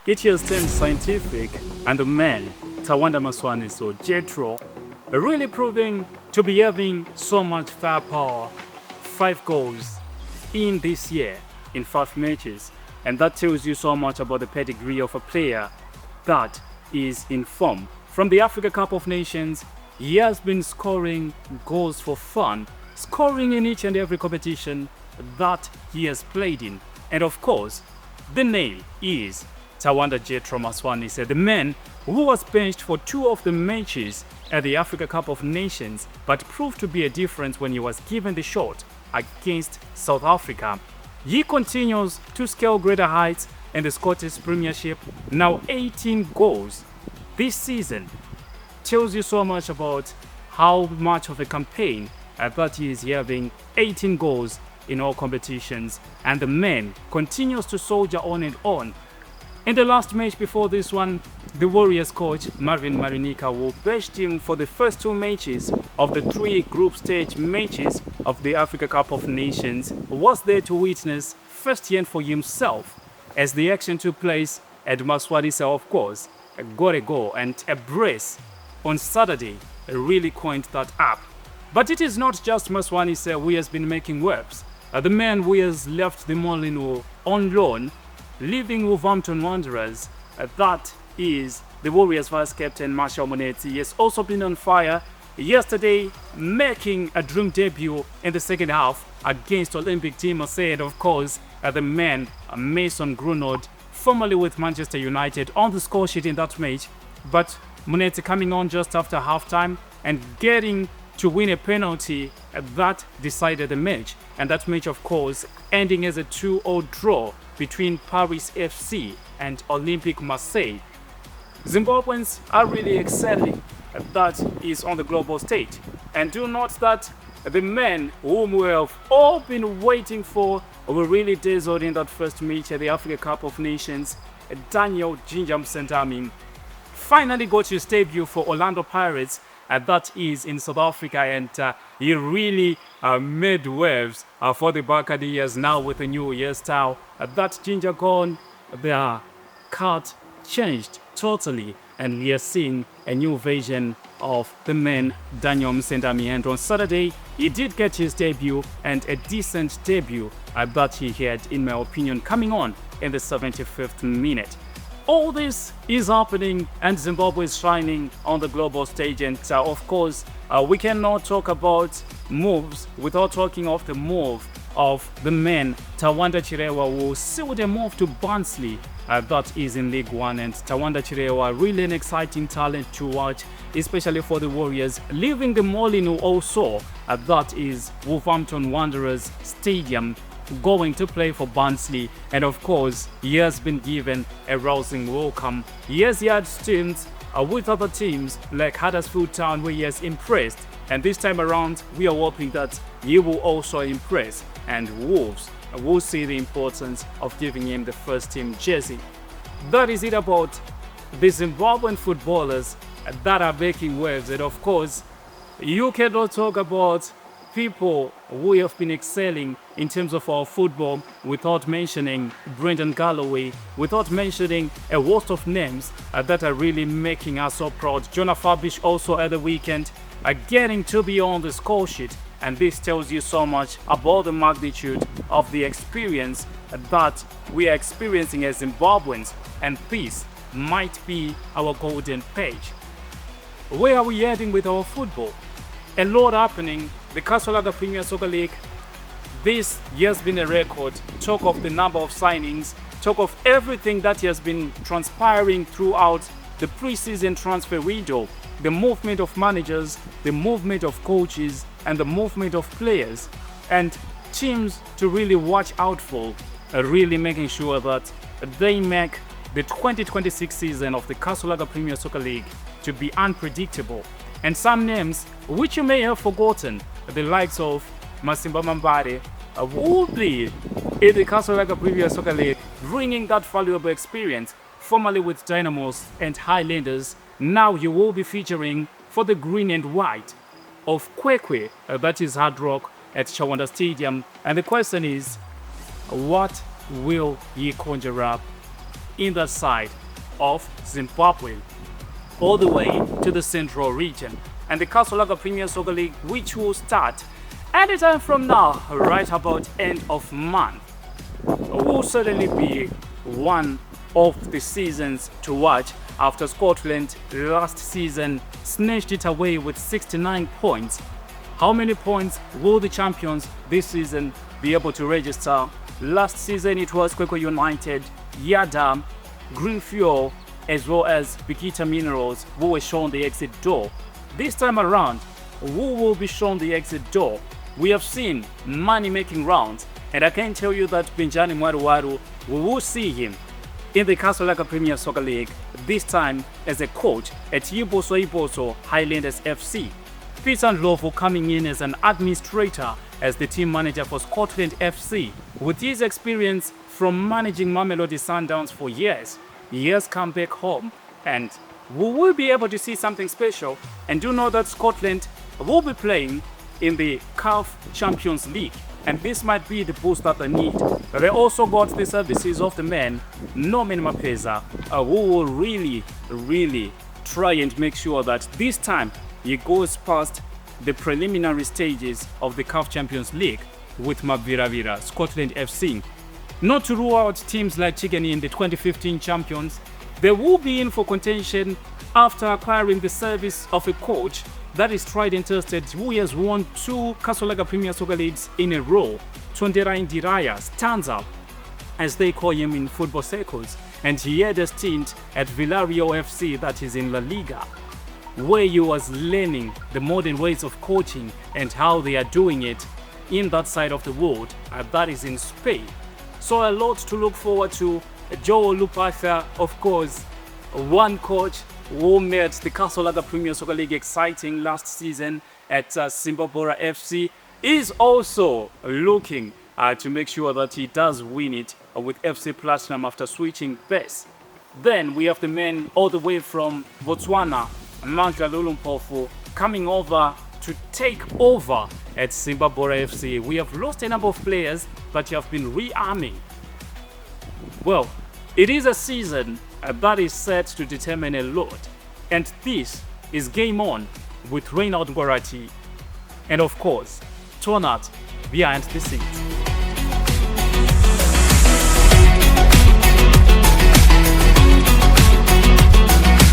It has turned scientific, and the man, Tawanda Maswani, so Jetro, really proving to be having so much firepower. 5 goals in this year in 5 matches, and that tells you so much about the pedigree of a player that is in form. From the Africa Cup of Nations, he has been scoring goals for fun, scoring in each and every competition that he has played in. And of course, the name is Tawanda Jetro Maswani, said the man who was benched for 2 of the matches at the Africa Cup of Nations, but proved to be a difference when he was given the shot against South Africa. He continues to scale greater heights in the Scottish Premiership, now 18 goals this season. Tells you so much about how much of a campaign that he is having. 18 goals in all competitions, and the man continues to soldier on and on. In the last match before this one, the Warriors coach Marvin Marinika, who benched him for the first 2 matches of the 3 group stage matches of the Africa Cup of Nations, was there to witness firsthand for himself as the action took place. At Maswadisa, of course, got a goal and a brace on Saturday, really coined that up. But it is not just Maswanisa who has been making waves. The man who has left the Molino on loan, leaving Wolverhampton Wanderers, that is the Warriors vice captain Marshall Monetti. He has also been on fire yesterday, making a dream debut in the second half against Olympic team Marseille. Of course, the man Mason Grunwald, formerly with Manchester United, on the score sheet in that match, but Monetti coming on just after halftime and getting to win a penalty that decided the match. And that match, of course, ending as a 2-0 draw between Paris FC and Olympic Marseille. Zimbabweans are really excelling. That is on the global stage. And do note that the men whom we have all been waiting for were really dazzled in that first match at the Africa Cup of Nations. Daniel Ginjam Sentami finally got his debut for Orlando Pirates, that is in South Africa, and he really made waves for the Buccaneers now with a new hairstyle. That ginger gone, their cut changed totally, and we are seeing a new version of the man Daniel Msendami. And on Saturday, he did get his debut, and a decent debut that he had, in my opinion, coming on in the 75th minute. All this is happening, and Zimbabwe is shining on the global stage. And of course, we cannot talk about moves without talking of the move of the man Tawanda Chirewa, who sealed a move to Barnsley, that is in League One. And Tawanda Chirewa, really an exciting talent to watch, especially for the Warriors, leaving the Molino also, that is Wolverhampton Wanderers Stadium, going to play for Barnsley. And of course, he has been given a rousing welcome. He has had stints with other teams like Huddersfield Town, where he has impressed, and this time around we are hoping that he will also impress, and Wolves will see the importance of giving him the first team jersey. That is it about the Zimbabwean footballers that are making waves. And of course, you cannot talk about people who have been excelling in terms of our football without mentioning Brendan Galloway, without mentioning a host of names that are really making us so proud. Jonah Fabish also at the weekend getting to be on the score sheet, and this tells you so much about the magnitude of the experience that we are experiencing as Zimbabweans, and this might be our golden page. Where are we heading with our football? A lot happening. The Kasolaga Premier Soccer League, this has been a record. Talk of the number of signings, talk of everything that has been transpiring throughout the preseason transfer window, the movement of managers, the movement of coaches, and the movement of players, and teams to really watch out for, really making sure that they make the 2026 season of the Kasolaga Premier Soccer League to be unpredictable. And some names which you may have forgotten, the likes of Masimba Mambare, will be in the Kasolaga Premier Soccer League, bringing that valuable experience, formerly with Dynamos and Highlanders. Now you will be featuring for the green and white of Kwekwe, that is Hard Rock at Chawanda Stadium. And the question is, what will he conjure up in the side of Zimbabwe, all the way to the central region. And the Kasolaga Premier Soccer League, which will start anytime from now, right about end of month, will certainly be one of the seasons to watch after Scotland last season snatched it away with 69 points. How many points will the champions this season be able to register? Last season it was Kwekwe United, Yada, Green Fuel, as well as Bikita Minerals who were shown the exit door. This time around, who will be shown the exit door? We have seen money-making rounds, and I can tell you that Benjani Mwaruwaru, we will see him in the Kasolaga Premier Soccer League, this time as a coach at Iboso Highlanders FC. Peter Ndlovu coming in as an administrator as the team manager for Scotland FC. With his experience from managing Mamelodi Sundowns for years, he has come back home, and we will be able to see something special. And do know that Scotland will be playing in the CAF Champions League, and this might be the boost that they need. They also got the services of the man Norman Mapeza, who will really try and make sure that this time he goes past the preliminary stages of the CAF Champions League with Maviravira, Scotland FC. Not to rule out teams like Chigani in the 2015 champions, they will be in for contention after acquiring the service of a coach that is tried and tested, who has won 2 Kasolaga Premier Soccer Leagues in a row. Tondera Indiraya stands up, as they call him in football circles, and he had a stint at Villarreal FC, that is in La Liga, where he was learning the modern ways of coaching and how they are doing it in that side of the world, that is in Spain. So a lot to look forward to. Joe Lupatha, of course, one coach who made the Kasolaga Premier Soccer League exciting last season at Simbabora FC, is also looking to make sure that he does win it with FC Platinum after switching base. Then we have the men all the way from Botswana, Mandla Lulumpofu, coming over to take over at Simbabora FC. We have lost a number of players, but you have been rearming. Well, it is a season that is set to determine a lot. And this is Game On with Raynald and of course, Tonat behind the scenes.